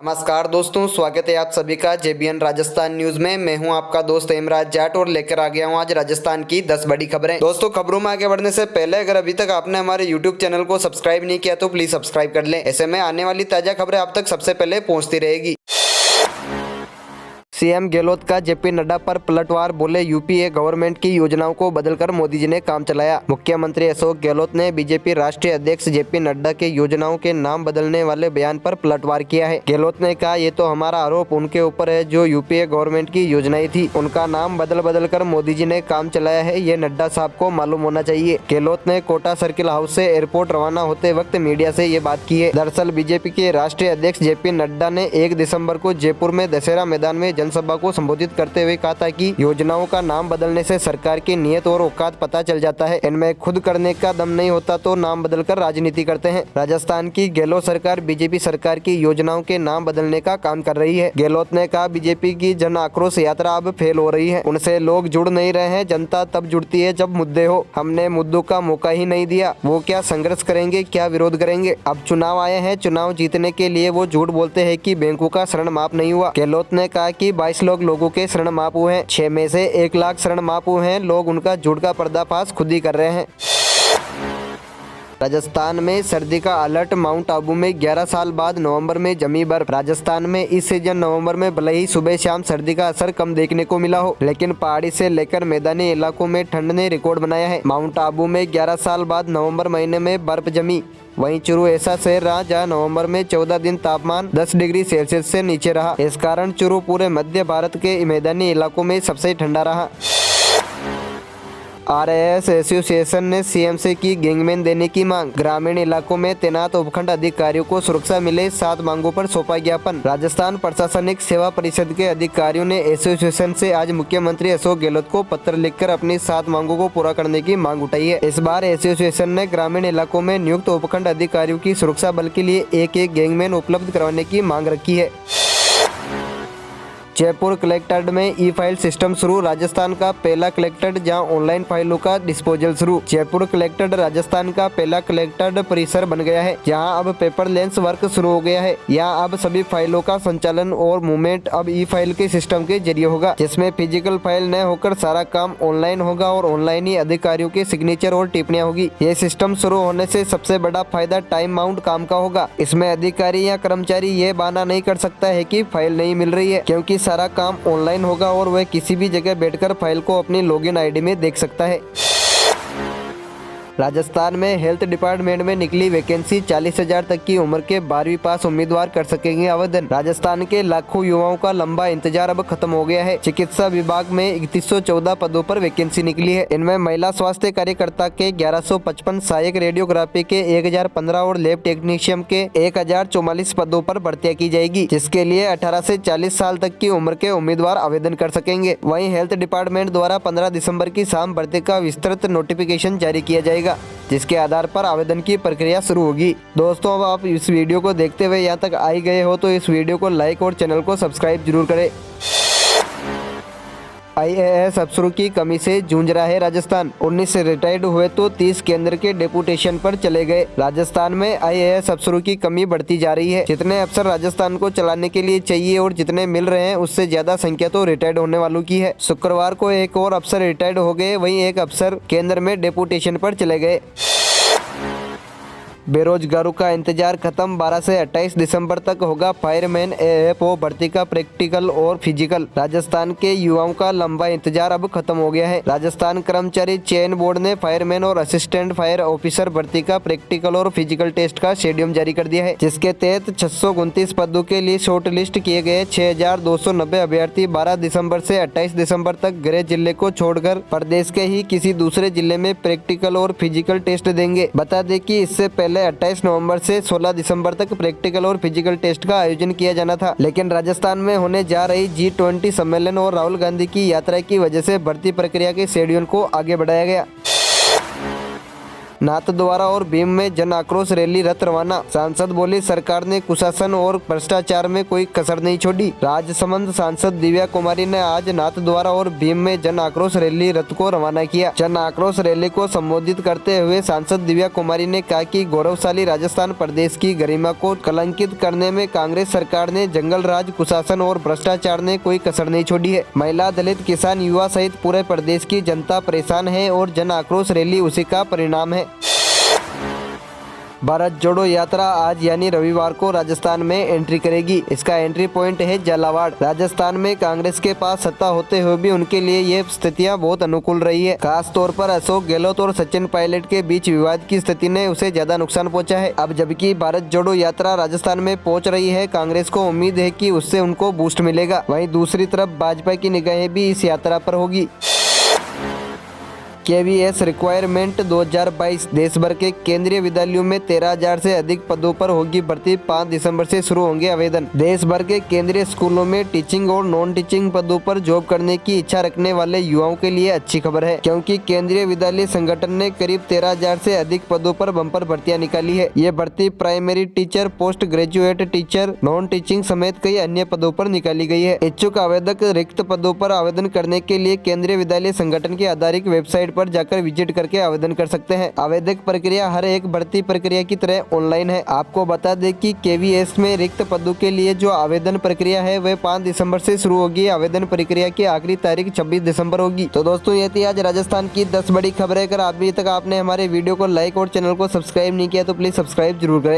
नमस्कार दोस्तों, स्वागत है आप सभी का जेबीएन राजस्थान न्यूज में। मैं हूं आपका दोस्त हेमराज जाट और लेकर आ गया हूं आज राजस्थान की 10 बड़ी खबरें। दोस्तों, खबरों में आगे बढ़ने से पहले अगर अभी तक आपने हमारे यूट्यूब चैनल को सब्सक्राइब नहीं किया तो प्लीज सब्सक्राइब कर लें। ऐसे में आने वाली ताजा खबरें आप तक सबसे पहले पहुंचती रहेगी। सीएम गहलोत का जेपी नड्डा पर पलटवार, बोले यूपीए गवर्नमेंट की योजनाओं को बदलकर मोदी जी ने काम चलाया। मुख्यमंत्री अशोक गहलोत ने बीजेपी राष्ट्रीय अध्यक्ष जेपी नड्डा के योजनाओं के नाम बदलने वाले बयान पर पलटवार किया है। गहलोत ने कहा, ये तो हमारा आरोप उनके ऊपर है जो यूपीए गवर्नमेंट की योजनाएं थी, उनका नाम बदल कर मोदी जी ने काम चलाया है, ये नड्डा साहब को मालूम होना चाहिए। गहलोत ने कोटा सर्किल हाउस से एयरपोर्ट रवाना होते वक्त मीडिया से ये बात की है। दरअसल बीजेपी के राष्ट्रीय अध्यक्ष जेपी नड्डा ने 1 दिसंबर को जयपुर में दशहरा मैदान में जनसभा को संबोधित करते हुए कहा था कि योजनाओं का नाम बदलने से सरकार की नीयत और औकात पता चल जाता है। इनमें खुद करने का दम नहीं होता तो नाम बदलकर राजनीति करते हैं। राजस्थान की गहलोत सरकार बीजेपी सरकार की योजनाओं के नाम बदलने का काम कर रही है। गहलोत ने कहा, बीजेपी की जन आक्रोश यात्रा अब फेल हो रही है, उनसे लोग जुड़ नहीं रहे हैं। जनता तब जुड़ती है जब मुद्दे हो। हमने मुद्दों का मौका ही नहीं दिया। वो क्या संघर्ष करेंगे, क्या विरोध करेंगे? अब चुनाव आए हैं, चुनाव जीतने के लिए वो झूठ बोलते हैं कि बैंकों का ऋण माफ नहीं हुआ। गहलोत ने कहा कि 22 लोगों के ऋण माफ हुए हैं, 6 में से 1 लाख ऋण माफ हुए हैं। लोग उनका झूठ का पर्दाफाश खुद ही कर रहे हैं। राजस्थान में सर्दी का अलर्ट, माउंट आबू में 11 साल बाद नवंबर में जमी बर्फ। राजस्थान में इस सीजन नवंबर में भले ही सुबह शाम सर्दी का असर कम देखने को मिला हो, लेकिन पहाड़ी से लेकर मैदानी इलाकों में ठंड ने रिकॉर्ड बनाया है। माउंट आबू में 11 साल बाद नवंबर महीने में बर्फ जमी। वहीं चूरू ऐसा शहर रहा जहां नवंबर में 14 दिन तापमान 10 डिग्री सेल्सियस से नीचे रहा। इस कारण चूरू पूरे मध्य भारत के मैदानी इलाकों में सबसे ठंडा रहा। आरएएस एसोसिएशन ने सीएम से की गैंगमैन देने की मांग। ग्रामीण इलाकों में तैनात उपखंड अधिकारियों को सुरक्षा मिले, 7 मांगों पर सौंपा ज्ञापन। राजस्थान प्रशासनिक सेवा परिषद के अधिकारियों ने एसोसिएशन से आज मुख्यमंत्री अशोक गहलोत को पत्र लिखकर अपनी 7 मांगों को पूरा करने की मांग उठाई है। इस बार एसोसिएशन ने ग्रामीण इलाकों में नियुक्त उपखंड अधिकारियों की सुरक्षा बल के लिए एक गैंगमैन उपलब्ध करवाने की मांग रखी है। जयपुर कलेक्ट्रेट में ई फाइल सिस्टम शुरू। राजस्थान का पहला कलेक्ट्रेट जहां ऑनलाइन फाइलों का डिस्पोजल शुरू। जयपुर कलेक्ट्रेट राजस्थान का पहला कलेक्ट्रेट परिसर बन गया है, जहां अब पेपरलेस वर्क शुरू हो गया है। यहां अब सभी फाइलों का संचालन और मूवमेंट अब ई फाइल के सिस्टम के जरिए होगा, जिसमें फिजिकल फाइल न होकर सारा काम ऑनलाइन होगा और ऑनलाइन ही अधिकारियों के सिग्नेचर और टिप्पणियां होगी। ये सिस्टम शुरू होने से सबसे बड़ा फायदा टाइम बाउंड काम का होगा। इसमें अधिकारी या कर्मचारी ये बहाना नहीं कर सकता है कि फाइल नहीं मिल रही है, क्योंकि सारा काम ऑनलाइन होगा और वह किसी भी जगह बैठकर फाइल को अपनी लॉगिन आईडी में देख सकता है। राजस्थान में हेल्थ डिपार्टमेंट में निकली वैकेंसी, 40,000 तक की उम्र के 12वीं पास उम्मीदवार कर सकेंगे आवेदन। राजस्थान के लाखों युवाओं का लंबा इंतजार अब खत्म हो गया है। चिकित्सा विभाग में 3114 पदों पर वैकेंसी निकली है। इनमें महिला स्वास्थ्य कार्यकर्ता के 1155, सहायक रेडियोग्राफी के 1015 और लैब टेक्नीशियन के 1044 पदों पर भर्तियां की जाएगी, जिसके लिए 18 से 40 साल तक की उम्र के उम्मीदवार आवेदन कर सकेंगे। वहीं हेल्थ डिपार्टमेंट द्वारा 15 दिसंबर की शाम भर्ती का विस्तृत नोटिफिकेशन जारी किया जाएगा, जिसके आधार पर आवेदन की प्रक्रिया शुरू होगी। दोस्तों, अब आप इस वीडियो को देखते हुए यहाँ तक आई गए हो तो इस वीडियो को लाइक और चैनल को सब्सक्राइब जरूर करें। आईएएस अफसरों की कमी से जूझ रहा है राजस्थान। 19 से रिटायर्ड हुए तो 30 केंद्र के डेपुटेशन पर चले गए। राजस्थान में आईएएस अफसरों की कमी बढ़ती जा रही है। जितने अफसर राजस्थान को चलाने के लिए चाहिए और जितने मिल रहे हैं, उससे ज्यादा संख्या तो रिटायर्ड होने वालों की है। शुक्रवार को एक और अफसर रिटायर्ड हो गए, वहीं एक अफसर केंद्र में डेपुटेशन पर चले गए। बेरोजगारों का इंतजार खत्म, 12 से 28 दिसंबर तक होगा फायरमैन एएफओ भर्ती का प्रैक्टिकल और फिजिकल। राजस्थान के युवाओं का लंबा इंतजार अब खत्म हो गया है। राजस्थान कर्मचारी चयन बोर्ड ने फायरमैन और असिस्टेंट फायर ऑफिसर भर्ती का प्रैक्टिकल और फिजिकल टेस्ट का शेड्यूल जारी कर दिया है, जिसके तहत 629 पदों के लिए शॉर्ट लिस्ट किए गए 6290 अभ्यर्थी 12 दिसंबर से 28 दिसंबर तक गृह जिले को छोड़कर प्रदेश के ही किसी दूसरे जिले में प्रैक्टिकल और फिजिकल टेस्ट देंगे। बता दें कि इससे पहले 28 नवंबर से 16 दिसंबर तक प्रैक्टिकल और फिजिकल टेस्ट का आयोजन किया जाना था, लेकिन राजस्थान में होने जा रही G20 सम्मेलन और राहुल गांधी की यात्रा की वजह से भर्ती प्रक्रिया के शेड्यूल को आगे बढ़ाया गया। नाथद्वारा और भीम में जन आक्रोश रैली रथ रवाना। सांसद बोली, सरकार ने कुशासन और भ्रष्टाचार में कोई कसर नहीं छोड़ी। राजसमंद सांसद दिव्या कुमारी ने आज नाथद्वारा और भीम में जन आक्रोश रैली रथ को रवाना किया। जन आक्रोश रैली को संबोधित करते हुए सांसद दिव्या कुमारी ने कहा कि गौरवशाली राजस्थान प्रदेश की गरिमा को कलंकित करने में कांग्रेस सरकार ने जंगल राज, कुशासन और भ्रष्टाचार ने कोई कसर नहीं छोड़ी है। महिला, दलित, किसान, युवा सहित पूरे प्रदेश की जनता परेशान है और जन आक्रोश रैली उसी का परिणाम है। भारत जोड़ो यात्रा आज यानी रविवार को राजस्थान में एंट्री करेगी। इसका एंट्री पॉइंट है झालावाड़। राजस्थान में कांग्रेस के पास सत्ता होते हुए भी उनके लिए ये स्थितियां बहुत अनुकूल रही है। खास तौर पर अशोक गहलोत और सचिन पायलट के बीच विवाद की स्थिति ने उसे ज्यादा नुकसान पहुंचा है। अब जबकि भारत जोड़ो यात्रा राजस्थान में पहुंच रही है, कांग्रेस को उम्मीद है कि उससे उनको बूस्ट मिलेगा। वहीं दूसरी तरफ भाजपा की निगाहें भी इस यात्रा पर होगी। KVS रिक्वायरमेंट 2022 देश भर के केंद्रीय विद्यालयों में 13,000 से अधिक पदों पर होगी भर्ती। 5 दिसंबर से शुरू होंगे आवेदन। देश भर के केंद्रीय स्कूलों में टीचिंग और नॉन टीचिंग पदों पर जॉब करने की इच्छा रखने वाले युवाओं के लिए अच्छी खबर है, क्योंकि केंद्रीय विद्यालय संगठन ने करीब 13,000 से अधिक पदों पर बम्पर भर्तियां निकाली है। ये भर्ती primary teacher, post graduate teacher, non teaching समेत कई अन्य पदों पर निकाली गई है। इच्छुक आवेदक रिक्त पदों पर आवेदन करने के लिए केंद्रीय विद्यालय संगठन की आधिकारिक वेबसाइट पर जाकर विजिट करके आवेदन कर सकते हैं। आवेदक प्रक्रिया हर एक भर्ती प्रक्रिया की तरह ऑनलाइन है। आपको बता दें कि KVS में रिक्त पदों के लिए जो आवेदन प्रक्रिया है वह 5 दिसंबर से शुरू होगी। आवेदन प्रक्रिया की आखिरी तारीख 26 दिसंबर होगी। तो दोस्तों, ये थी आज राजस्थान की 10 बड़ी खबरें। अगर अभी तक आपने हमारे वीडियो को लाइक और चैनल को सब्सक्राइब नहीं किया तो प्लीज सब्सक्राइब जरूर करें।